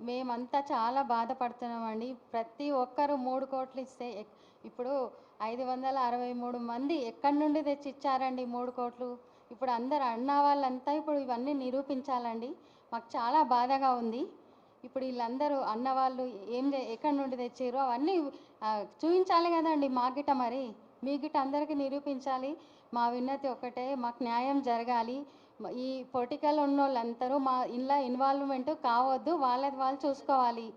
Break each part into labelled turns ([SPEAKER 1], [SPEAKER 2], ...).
[SPEAKER 1] మేమంతా చాలా బాధపడుతున్నామండి. ప్రతి ఒక్కరు 3 కోట్లు ఇస్తే ఇప్పుడు 563 మంది ఎక్కడి నుండి తెచ్చి ఇచ్చారండి 3 కోట్లు? ఇప్పుడు అందరు అన్న వాళ్ళంతా ఇప్పుడు ఇవన్నీ నిరూపించాలండి. మాకు చాలా బాధగా ఉంది. ఇప్పుడు వీళ్ళందరూ అన్నవాళ్ళు ఎక్కడి నుండి తెచ్చిర్రో అవన్నీ చూపించాలి కదండి మా గిట్ట. మరి మీ గిట్ట అందరికీ నిరూపించాలి. మా విన్నతి ఒక్కటే, మాకు న్యాయం జరగాలి. ఈ పొలిటికల్ ఉన్నోళ్ళందరూ మా ఇంట్లో ఇన్వాల్వ్మెంట్ కావద్దు, వాళ్ళది వాళ్ళు చూసుకోవాలి,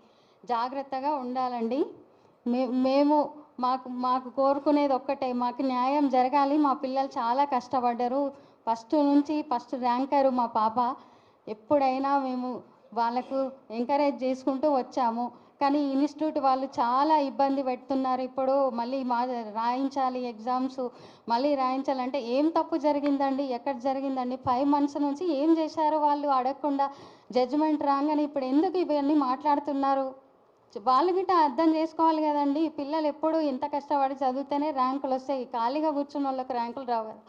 [SPEAKER 1] జాగ్రత్తగా ఉండాలండి. మేము మాకు మాకు కోరుకునేది ఒక్కటే, మాకు న్యాయం జరగాలి. మా పిల్లలు చాలా కష్టపడ్డారు. ఫస్ట్ ర్యాంకరు మా పాప. ఎప్పుడైనా మేము వాళ్ళకు ఎంకరేజ్ చేసుకుంటూ వచ్చాము. కానీ ఇన్స్టిట్యూట్ వాళ్ళు చాలా ఇబ్బంది పెడుతున్నారు. ఇప్పుడు మళ్ళీ రాయించాలి ఎగ్జామ్స్, మళ్ళీ రాయించాలంటే ఏం తప్పు జరిగిందండి? ఎక్కడ జరిగిందండి? 5 months నుంచి ఏం చేశారు వాళ్ళు అడగకుండా? జడ్జిమెంట్ రాగానే ఇప్పుడు ఎందుకు ఇవన్నీ మాట్లాడుతున్నారు? వాళ్ళు గిట్ట అర్థం చేసుకోవాలి కదండి. పిల్లలు ఎప్పుడు ఎంత కష్టపడి చదివితేనే ర్యాంకులు వస్తాయి. ఖాళీగా కూర్చున్న వాళ్ళకి ర్యాంకులు రావు కదా.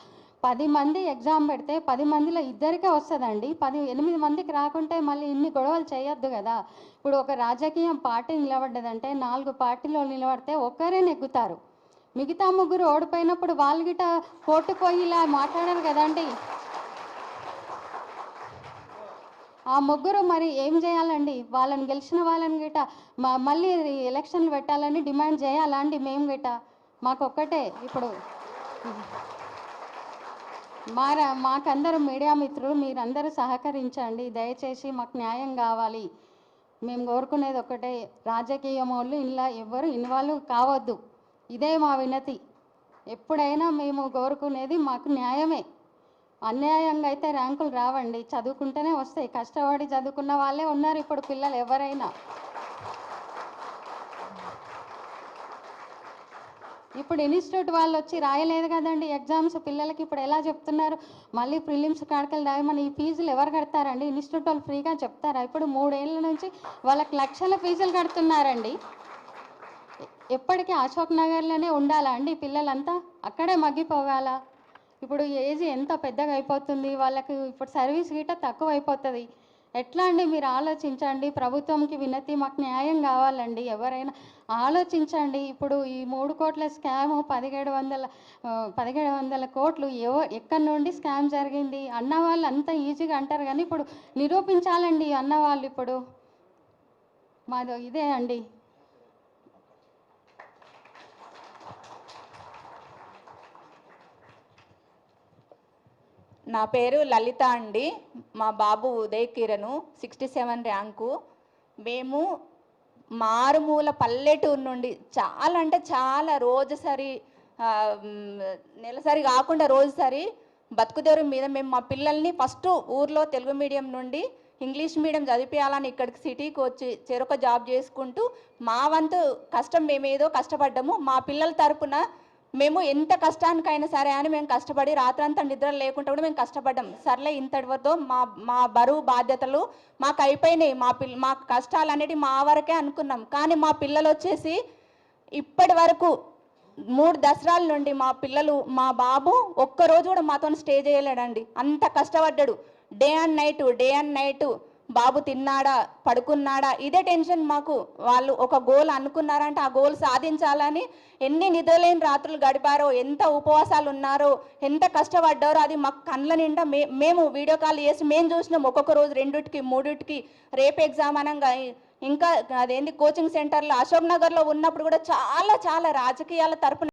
[SPEAKER 1] 10 మంది ఎగ్జామ్ పెడితే 10 మందిలో ఇద్దరికే వస్తుందండి. 8 మందికి రాకుంటే మళ్ళీ ఇన్ని గొడవలు చేయొద్దు కదా. ఇప్పుడు ఒక రాజకీయం పార్టీ నిలబడ్డదంటే 4 పార్టీలో నిలబడితే ఒక్కరే నెగ్గుతారు. మిగతా 3 ఓడిపోయినప్పుడు వాళ్ళు గిట్ట కోర్టుకు పోయి ఇలా మాట్లాడారు కదండి. ఆ 3 మరి ఏం చేయాలండి? వాళ్ళని గెలిచిన వాళ్ళని గిట్ట మళ్ళీ ఎలక్షన్లు పెట్టాలని డిమాండ్ చేయాలా అండి? మేము గిట్ట మాకొక్కటే ఇప్పుడు మాకందరూ మీడియా మిత్రులు మీరందరూ సహకరించండి దయచేసి. మాకు న్యాయం కావాలి. మేము కోరుకునేది ఒక్కటే, రాజకీయం వాళ్ళు ఇలా ఎవరు ఇన్వాల్వ్ కావద్దు. ఇదే మా వినతి. ఎప్పుడైనా మేము కోరుకునేది మాకు న్యాయమే. అన్యాయంగా అయితే ర్యాంకులు రావండి, చదువుకుంటేనే వస్తాయి. కష్టపడి చదువుకున్న వాళ్ళే ఉన్నారు ఇప్పుడు పిల్లలు ఎవరైనా. ఇప్పుడు ఇన్స్టిట్యూట్ వాళ్ళు వచ్చి రాయలేదు కదండి ఎగ్జామ్స్ పిల్లలకి. ఇప్పుడు ఎలా చెప్తున్నారు? మళ్ళీ ప్రిలిమ్స్ కాడకలు రాయమని. ఈ ఫీజులు ఎవరు కడతారండి? ఇన్స్టిట్యూట్ వాళ్ళు ఫ్రీగా చెప్తారా? ఇప్పుడు 3 ఏళ్ళ నుంచి వాళ్ళకి లక్షల ఫీజులు కడుతున్నారండి. ఎప్పటికీ అశోక్ నగర్లోనే ఉండాలా అండి పిల్లలంతా? అక్కడే మగ్గిపోవాలా? ఇప్పుడు ఏజ్ ఎంత పెద్దగా అయిపోతుంది వాళ్ళకి. ఇప్పుడు సర్వీస్ గిట్ట తక్కువ అయిపోతుంది. ఎట్లా అండి? మీరు ఆలోచించండి. ప్రభుత్వంకి వినతి, మాకు న్యాయం కావాలండి. ఎవరైనా ఆలోచించండి. ఇప్పుడు ఈ 3 కోట్ల స్కాము 1700 కోట్లు ఎక్కడి నుండి స్కామ్ జరిగింది అన్న వాళ్ళు అంత ఈజీగా అంటారు. కానీ ఇప్పుడు నిరూపించాలండి అన్నవాళ్ళు. ఇప్పుడు మాది ఇదే అండి.
[SPEAKER 2] నా పేరు లలిత అండి. మా బాబు ఉదయ్ కిరణ్ 67 ర్యాంకు. మేము మారుమూల పల్లెటూరు నుండి చాలా అంటే చాలా రోజుసరి నెలసరి కాకుండా రోజుసరి బతుకుదెరు మీద మేము మా పిల్లల్ని ఫస్ట్ ఊర్లో తెలుగు మీడియం నుండి ఇంగ్లీష్ మీడియం చదివించాలని ఇక్కడికి సిటీకి వచ్చి చెరొక జాబ్ చేసుకుంటూ మా వంతు కష్టం మేమేదో కష్టపడ్డాము. మా పిల్లల తరపున మేము ఎంత కష్టానికైనా సరే అని మేము కష్టపడి రాత్రంతా నిద్ర లేకుండా కూడా మేము కష్టపడ్డాం. సర్లే ఇంతటి వరకు మా బరువు బాధ్యతలు మాకు అయిపోయినాయి. మా కష్టాలు అనేవి మా వరకే అనుకున్నాం. కానీ మా పిల్లలు వచ్చేసి ఇప్పటి వరకు 3 దసరాల నుండి మా బాబు ఒక్కరోజు కూడా మాతో స్టే చేయలేడండి. అంత కష్టపడ్డాడు. డే అండ్ నైట్ బాబు తిన్నాడా పడుకున్నాడా ఇదే టెన్షన్ మాకు. వాళ్ళు ఒక గోల్ అనుకున్నారంటే ఆ గోల్ సాధించాలని ఎన్ని నిద్రలేని రాత్రులు గడిపారో, ఎంత ఉపవాసాలు ఉన్నారో, ఎంత కష్టపడ్డారో అది మాకు కళ్ళ నిండా మేము వీడియో కాల్ చేసి మేము చూసినాం. ఒక్కొక్క రోజు 2కి 3కి రేపు ఎగ్జామ్ అనగా. ఇంకా అదేంటి కోచింగ్ సెంటర్లో అశోక్ నగర్లో ఉన్నప్పుడు కూడా చాలా రాజకీయాల తరపున